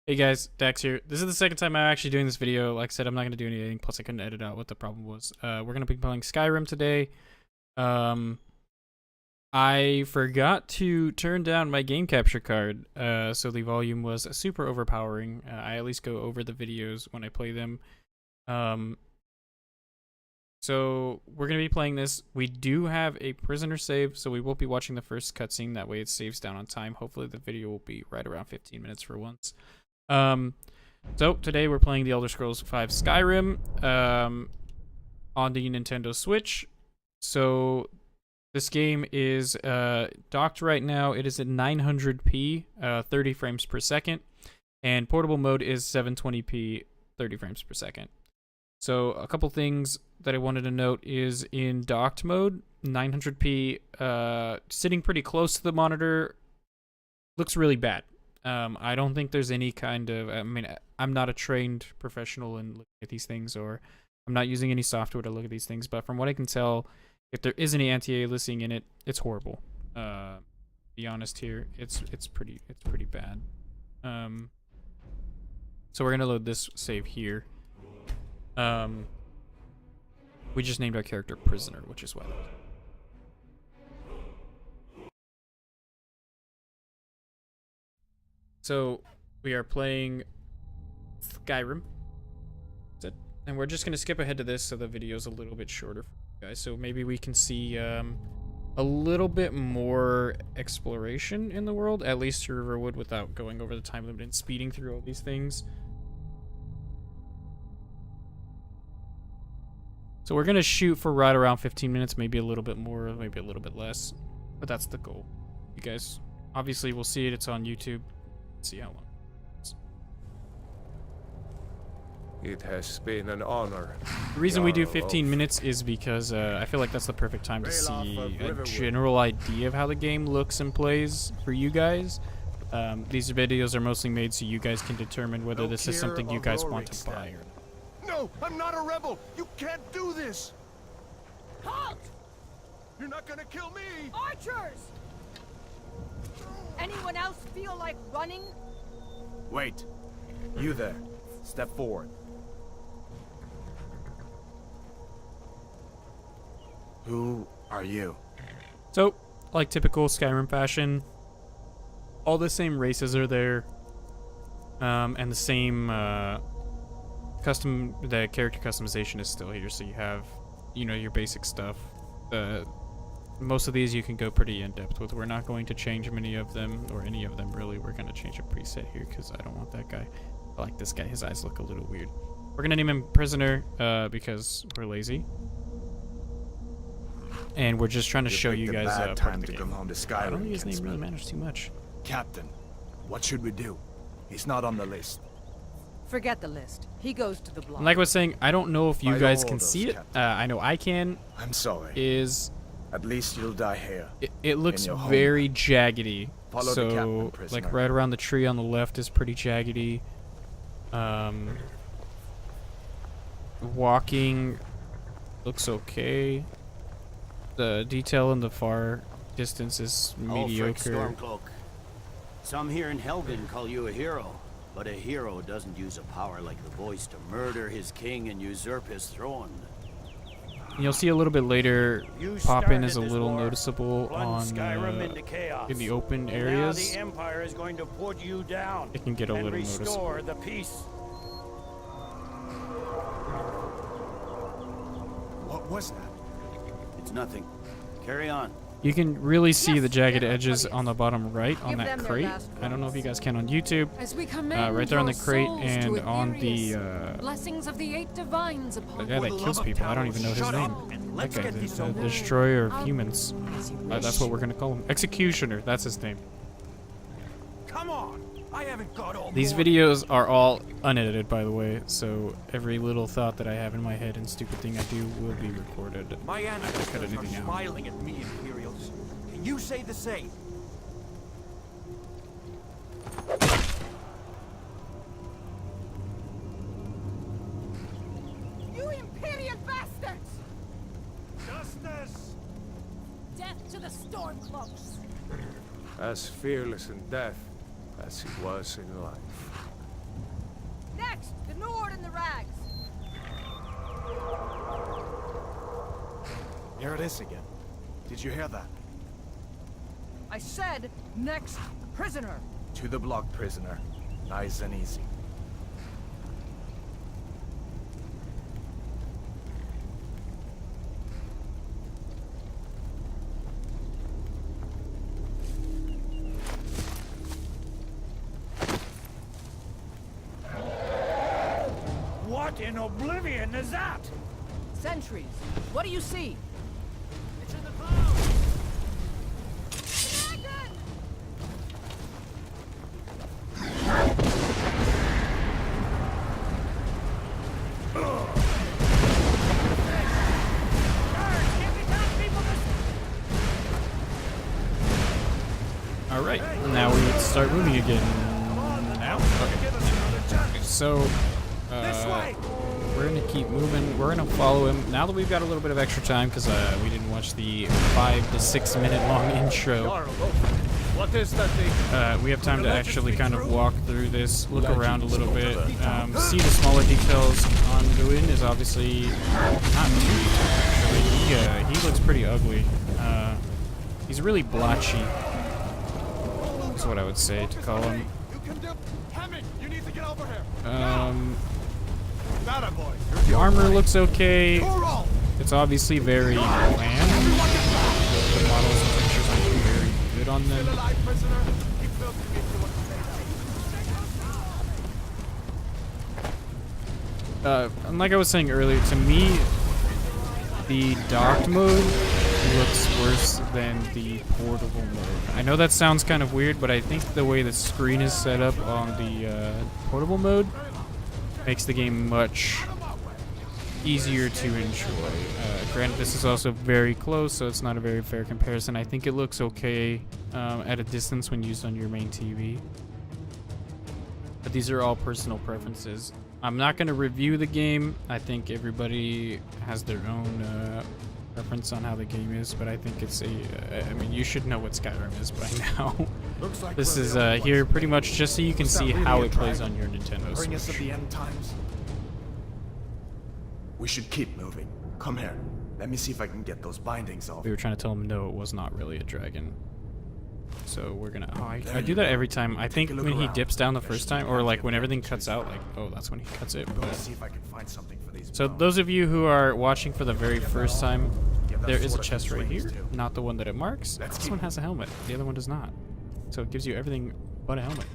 Hey guys, Dax here. This is the second time I'm actually doing this video. Like I said, I'm not going to do anything, plus I couldn't edit out what the problem was. We're going to be playing Skyrim today. I forgot to turn down my game capture card, so the volume was super overpowering. I at least go over the videos when I play them. So we're going to be playing this. We do have a prisoner save, so we won't be watching the first cutscene. That way it saves down on time. Hopefully the video will be right around 15 minutes for once. So today we're playing the Elder Scrolls V Skyrim on the Nintendo Switch. So this game is docked right now. It is at 900p, 30 frames per second, and portable mode is 720p, 30 frames per second. So a couple things that I wanted to note is in docked mode, 900p, sitting pretty close to the monitor, looks really bad. I don't think there's any kind of, I mean, I'm not a trained professional in looking at these things, or I'm not using any software to look at these things, but from what I can tell, if there is any anti-aliasing in it, it's horrible. Be honest here, it's pretty bad. So we're gonna load this save here. We just named our character Prisoner, which is why. So we are playing Skyrim, and we're just gonna skip ahead to this so the video's a little bit shorter for you guys. So maybe we can see a little bit more exploration in the world, at least to Riverwood, without going over the time limit and speeding through all these things. So we're gonna shoot for right around 15 minutes, maybe a little bit more, maybe a little bit less, but that's the goal. You guys obviously will see it. It's on YouTube. See how long. It has been an honor. The reason we do 15 minutes is because I feel like that's the perfect time to see a general idea of how the game looks and plays for you guys. These videos are mostly made so you guys can determine whether this is something you guys want to buy or not. No, I'm not a rebel. You can't do this. Halt! You're not gonna kill me. Archers! Anyone else feel like running? Wait. You there. Step forward. Who are you? So, like typical Skyrim fashion, all the same races are there, and the same the character customization is still here. So you have, you know, your basic stuff. Most of these you can go pretty in-depth with. We're not going to change many of them, or any of them really. We're going to change a preset here because I don't want that guy. I like this guy. His eyes look a little weird. We're going to name him Prisoner because we're lazy. And we're just trying to show you guys time to come home to Skyrim. I don't think his name really matters too much. Captain, what should we do? He's not on the list. Forget the list. He goes to the block. Like I was saying, I don't know if you By guys all can those, see it. Captain. I know I can. I'm sorry. At least you'll die here. It looks your very jaggedy. Follow the captain, prisoner. Like right around the tree on the left is pretty jaggedy. Walking looks okay. The detail in the far distance is mediocre. Stormcloak. Some here in Helgen call you a hero, but a hero doesn't use a power like the voice to murder his king and usurp his throne. And you'll see a little bit later, Poppin is a little noticeable on in the open areas. Now the Empire is going to put you down. It can get a little restore noticeable. The peace. What was that? It's nothing. Carry on. You can really see Yes, the jagged yeah, edges buddies. on the bottom right on Give that them their crate. last I don't know if you words. guys can on YouTube. As we commend Right there on the your crate souls and to on the Aetherius, blessings of the eight divines the upon guy that kills people. I don't even know his Shut name. up and That let's guy, get this the over. destroyer of humans. as you That's wish. what we're gonna call him. Executioner. That's his name. Come on. I haven't got all These morning. videos are all unedited, by the way, so every little thought that I have in my head and stupid thing I do will be recorded. My ancestors are anything out. smiling at me, Imperials. Can you say the same? You Imperial bastards! Justice! Death to the Stormcloaks! As fearless in death as he was in life. Nord in the rags. Here it is again. Did you hear that? I said next prisoner. To the block, prisoner. Nice and easy. What in oblivion is that? Sentries. What do you see? It's in the clouds. All right, now we start moving again. Now, okay. So we're gonna keep moving. We're gonna follow him now that we've got a little bit of extra time because we didn't watch the 5 to 6 minute long intro. What is that thing? We have time to actually kind of walk through this, look around a little bit, see the smaller details. Anduin is obviously not too detailed, actually. He looks pretty ugly. He's really blotchy. That's what I would say to call him. You can do. Hammond, you need to get over here. That boy. The armor looks okay. Roll. It's obviously very bland. The models and pictures aren't very good on them. Alive, prisoner. Keep filming me if you want to say. And like I was saying earlier, to me, the docked mode looks worse than the portable mode. I know that sounds kind of weird, but I think the way the screen is set up on the portable mode makes the game much easier to enjoy. Granted, this is also very close, so it's not a very fair comparison. I think it looks okay at a distance when used on your main TV. But these are all personal preferences. I'm not going to review the game. I think everybody has their own preference on how the game is, but I think it's I mean, you should know what Skyrim is by now. Looks like This we're is the only here ones. pretty much just so you can Was that see really how a it plays dragon? on your Nintendo Bring us at Switch. the end times. We should keep moving. Come here. Let me see if I can get those bindings off. We were trying to tell him no, it was not really a dragon. So we're gonna. Oh, I There do you that go. every time. I think a look when he around. dips down the There first should be time, or plenty like of when everything evidence cuts to out, see. like, oh, that's when he cuts it. Let's But see if I can find something for these. so bones. those of you who are watching for the very first time, Give that there is a sword chest some right swings, here, too. not the one that it marks. Let's This keep one has a helmet. The other one does not. So it gives you everything but a helmet.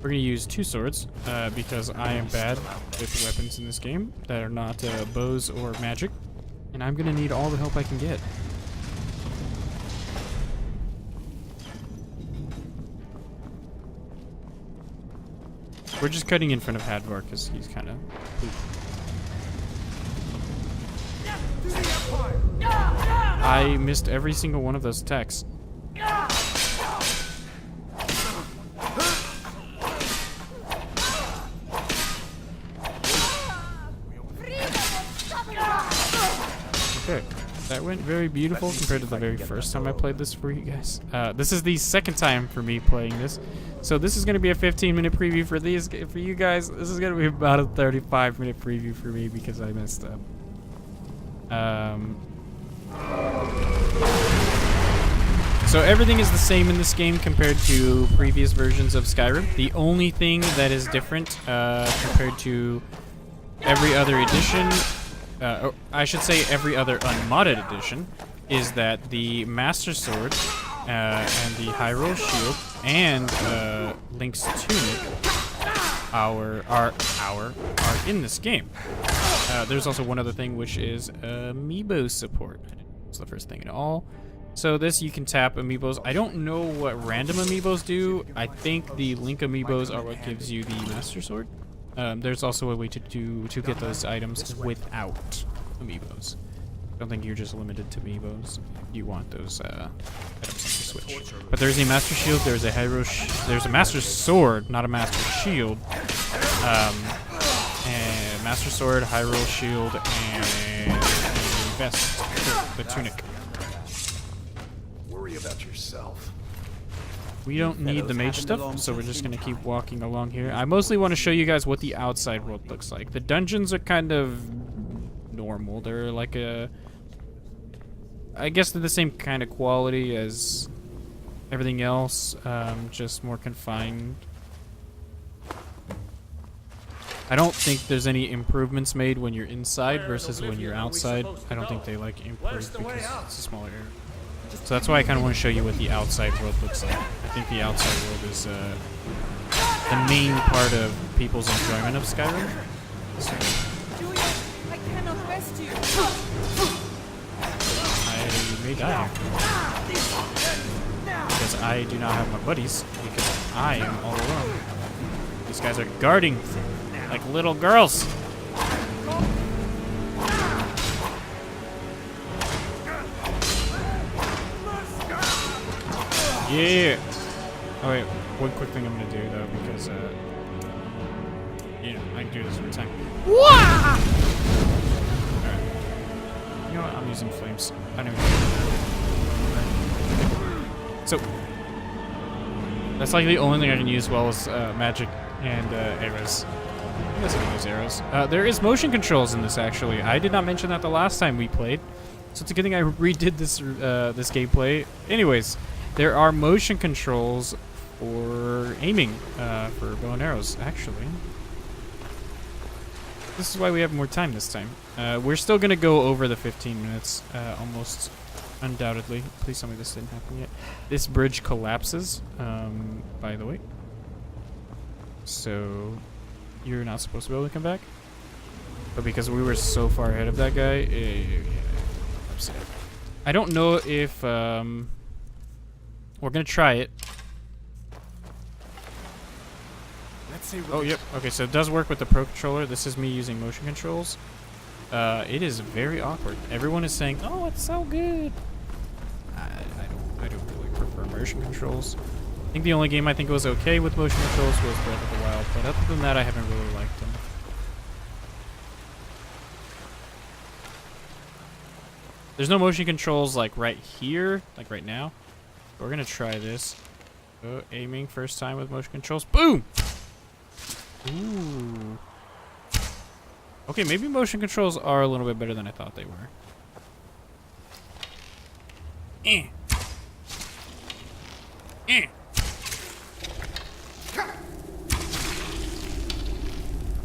We're gonna use 2 swords because I am bad with weapons in this game that are not bows or magic, and I'm gonna need all the help I can get. We're just cutting in front of Hadvar because he's kind of. I missed every single one of those attacks. Okay, that went very beautiful compared to the very first time I played this for you guys. This is the second time for me playing this, so this is going to be a 15-minute preview for you guys. This is going to be about a 35-minute preview for me because I messed up. So everything is the same in this game compared to previous versions of Skyrim. The only thing that is different compared to every other edition, or I should say every other unmodded edition, is that the Master Sword and the Hyrule Shield and Link's Tunic are in this game. There's also one other thing, which is amiibo support. It's the first thing at all. So this, you can tap amiibos. I don't know what random amiibos do. I think the Link amiibos are what gives you the Master Sword. There's also a way to get those items without amiibos. I don't think you're just limited to amiibos. You want those items on the Switch. But there's a Master Shield. There's a there's a Master Sword, not a Master Shield. And Master Sword, Hyrule Shield, and the vest, the tunic. Worry about yourself. We don't need the mage stuff, so we're just gonna keep walking along here. I mostly want to show you guys what the outside world looks like. The dungeons are kind of normal. They're like I guess they're the same kind of quality as everything else, just more confined. I don't think there's any improvements made when you're inside versus when you're outside. I don't think they like improve because it's a smaller area. So that's why I kind of want to show you what the outside world looks like. I think the outside world is the main part of people's enjoyment of Skyrim. So Julia, I cannot rest you. I may die because I do not have my buddies because I am all alone. These guys are guarding like little girls. Yeah. Oh wait, one quick thing I'm gonna do though, because you know, I can do this every time. Alright. You know what? I'm using flames. I don't even. So that's like the only thing I can use well as magic and arrows. I guess I can use arrows. There is motion controls in this actually. I did not mention that the last time we played, so it's a good thing I redid this this gameplay. Anyways. There are motion controls for aiming for bow and arrows, actually. This is why we have more time this time. We're still going to go over the 15 minutes, almost undoubtedly. Please tell me this didn't happen yet. This bridge collapses, by the way. So, you're not supposed to be able to come back. But because we were so far ahead of that guy, I'm upset. I don't know if... we're gonna try it. Let's see. Oh, yep. Okay, so it does work with the Pro Controller. This is me using motion controls. It is very awkward. Everyone is saying, "Oh, it's so good." I don't really prefer motion controls. I think the only game I think was okay with motion controls was Breath of the Wild, but other than that, I haven't really liked them. There's no motion controls like right here, like right now. We're gonna try this. Aiming first time with motion controls. Boom! Ooh. Okay, maybe motion controls are a little bit better than I thought they were.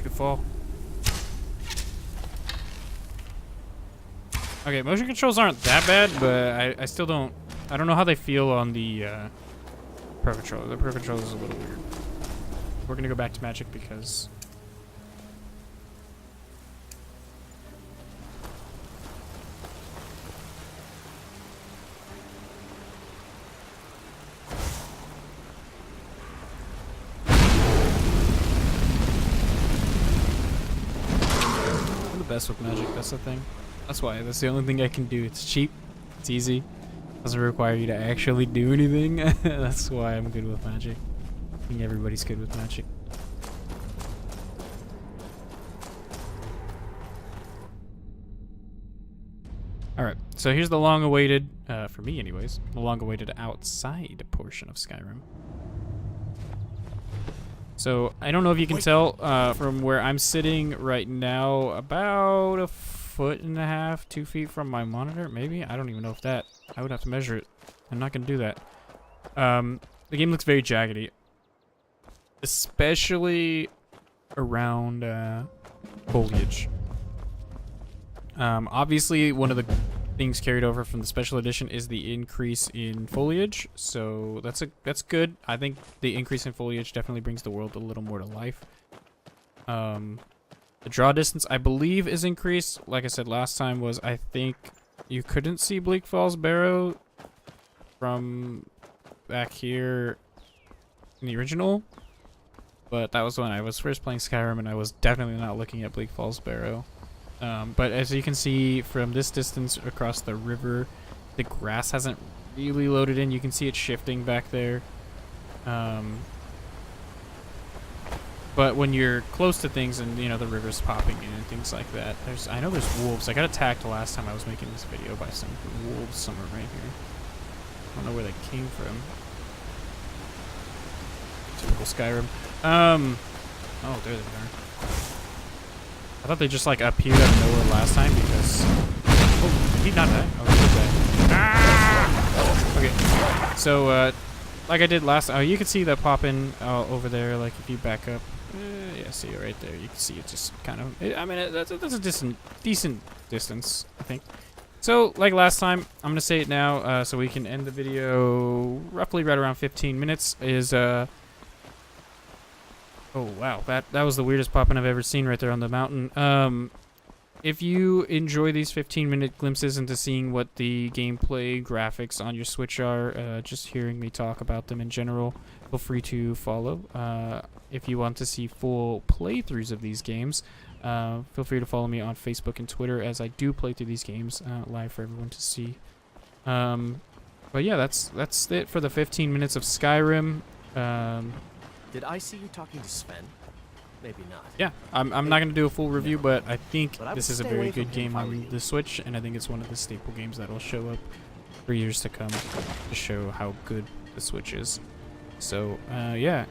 Should fall. Okay, motion controls aren't that bad, but I still don't. I don't know how they feel on the Pro Controller. The Pro Controller is a little weird. We're gonna go back to Magic because I'm the best with Magic. That's the thing. That's why. That's the only thing I can do. It's cheap. It's easy. Doesn't require you to actually do anything. That's why I'm good with Magic. I think everybody's good with Magic. Alright, so here's the long-awaited, for me anyways, the long-awaited outside portion of Skyrim. So, I don't know if you can tell from where I'm sitting right now, about a 1.5 feet, 2 feet from my monitor, maybe? I don't even know if that... I would have to measure it. I'm not going to do that. The game looks very jaggedy. Especially around foliage. Obviously, one of the things carried over from the special edition is the increase in foliage. So that's good. I think the increase in foliage definitely brings the world a little more to life. The draw distance, I believe, is increased. Like I said last time, was I think you couldn't see Bleak Falls Barrow from back here in the original. But that was when I was first playing Skyrim, and I was definitely not looking at Bleak Falls Barrow. But as you can see from this distance across the river, the grass hasn't really loaded in. You can see it shifting back there. But when you're close to things and, you know, the river's popping in and things like that, I know there's wolves. I got attacked the last time I was making this video by some wolves somewhere right here. I don't know where they came from. typical Skyrim. Oh, there they are. I thought they just like appeared out of nowhere last time because. Oh, did he not die? Oh, he did die. Ah! Okay. So, like I did last. Oh, you can see that popping over there. Like if you back up. Yeah, see it right there. You can see it just kind of. I mean, that's a decent distance, I think. So, like last time, I'm gonna say it now, so we can end the video roughly right around 15 minutes. Oh wow, that was the weirdest popping I've ever seen right there on the mountain. If you enjoy these 15-minute glimpses into seeing what the gameplay graphics on your Switch are, just hearing me talk about them in general, feel free to follow. If you want to see full playthroughs of these games, feel free to follow me on Facebook and Twitter, as I do play through these games live for everyone to see. But yeah, that's it for the 15 minutes of Skyrim. Did I see you talking to Sven? Maybe not. Yeah, I'm not going to do a full review, but I think But I this would is a stay very away from good him game if I were on you. the Switch, and I think it's one of the staple games that will show up for years to come to show how good the Switch is. So, yeah.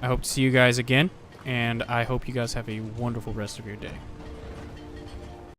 I hope to see you guys again, and I hope you guys have a wonderful rest of your day.